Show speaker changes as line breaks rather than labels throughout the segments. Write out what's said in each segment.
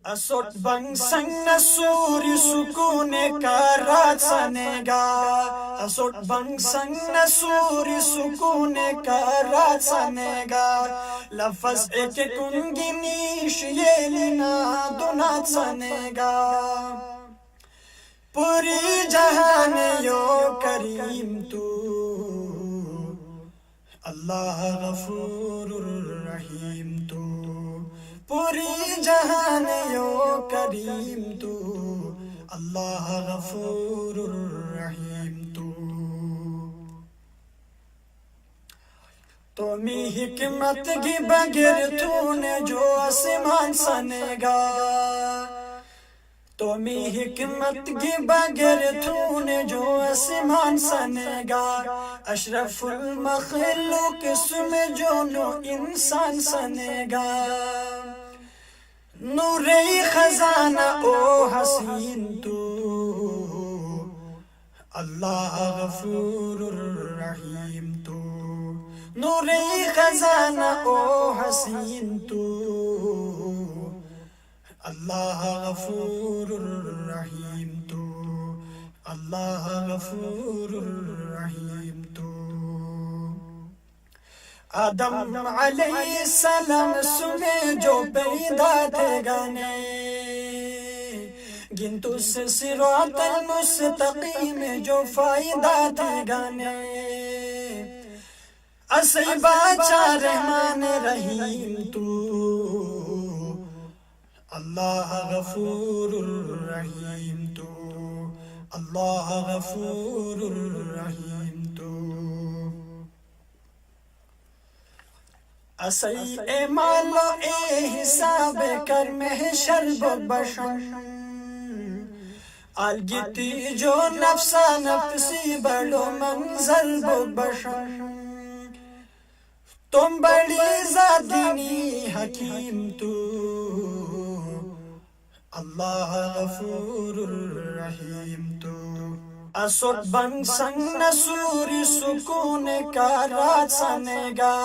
اسود بنگ سنگ نسوری سکون کا رات سنے گا، اسود بنگ سنگ نسوری سکون کا رات سنے گا، لفظ ایک کنگی نیش یہ لینا دونات سنے گا، پوری جہان یو کریم تو اللہ غفور الرحیم تو، پوری جہان یو کریم تو اللہ غفور الرحیم تو می حکمت کی بغیر تو نے جو آسمان سنے گا، تو می حکمت کی بغیر تو نے جو آسمان سنے گا، اشرف المخلوق سم جو نو انسان سنے گا، نور خزانہ او حسین تو اللہ غفور الرحیم تو، نور خزانہ او حسین تو اللہ غفور الرحیم تو، اللہ غفور الرحیم تو، آدم علیہ السلام سنے جو پیدا تھے گانے، گنتو سے صراط المستقیم جو فائدہ تھے گانے، اسی باچا رحمان رحیم تو اللہ غفور الرحیم تو، اللہ غفور الرحیم تو، اسی اعمال و حساب کر محشر بشر، الگتی جو نفسا نفسی بڑو منظر بشر، تم بڑی ذاتنی حکیم تو اللہ غفور الرحیم تو، اسود بنگ سنگ نسوری سکون کا رات سنے گا،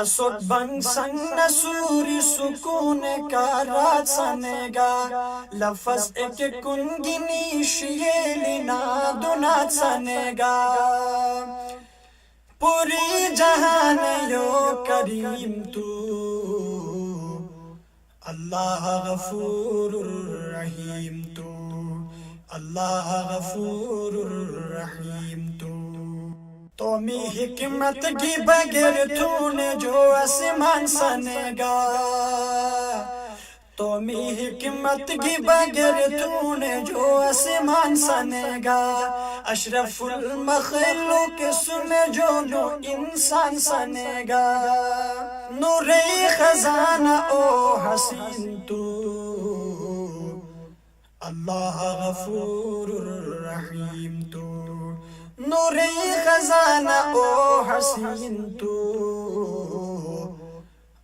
اسود بنگ سنگ نسوری سکون کا رات سنے گا، لفظ ایک کنگی نیش یہ لینا دونات سنے گا، پوری جہان یو کریم تو اللہ غفور الرحیم تو، اللہ غفور الرحیم تو می حکمت کی بغیر تو نے جو آسمان سنے گا، تو می حکمت کی بغیر تو نے جو آسمان سنے گا، اشرف المخلوق سن جو نو انسان سنے گا، نور خزانہ او حسین تو اللہ غفور الرحیم تو، نور خزانہ او حسین تو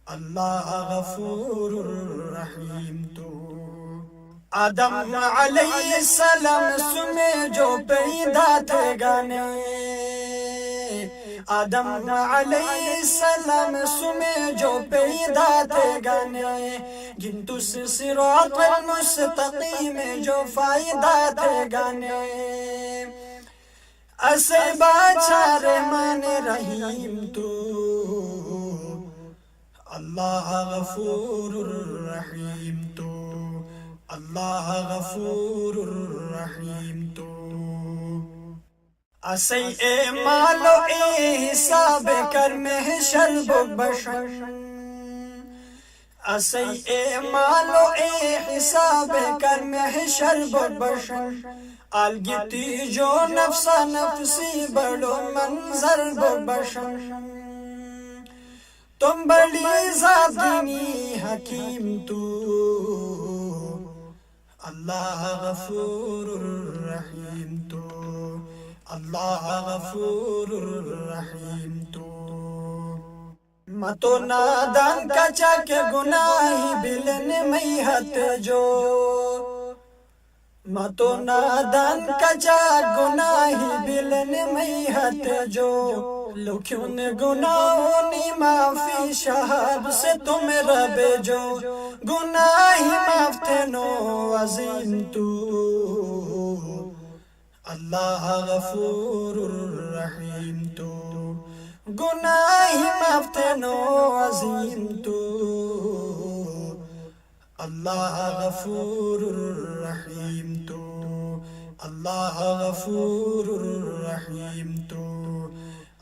اللہ غفور الرحیم تو، آدم علیہ السلام سنے جو پیدا تھے گانے، آدم علیہ السلام سنے جو پیدا تھے گانے، گنتو سے صراط المستقیم جو فائدہ تھے گانے، اسے باچا رحمان رحیم تو اللہ غفور الرحیم تو، اللہ غفور الرحیم تو، اسی اعمال و حساب کر محشر بشر، اسی اعمال و حساب کر محشر بشر، الگتی جو نفسا نفسی بڑو منظر بشر، تم بڑی ذاتنی حکیم تو اللہ غفور الرحیم تو، اللہ غفور الرحیم تو، متو نادان کچا کے گناہی بلن میہت جو، متو نادان کچا گناہی بلن میہت جو، لکھوں نے گناہونی معافی شہاب سے تم رب جو گناہی معاف تھے نو عظیم تو اللہ غفور الرحیم تو گناہی معاف تھے نو عظیم تو اللہ غفور الرحیم تو اللہ غفور الرحیم تو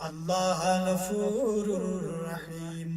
اللہ غفور الرحیم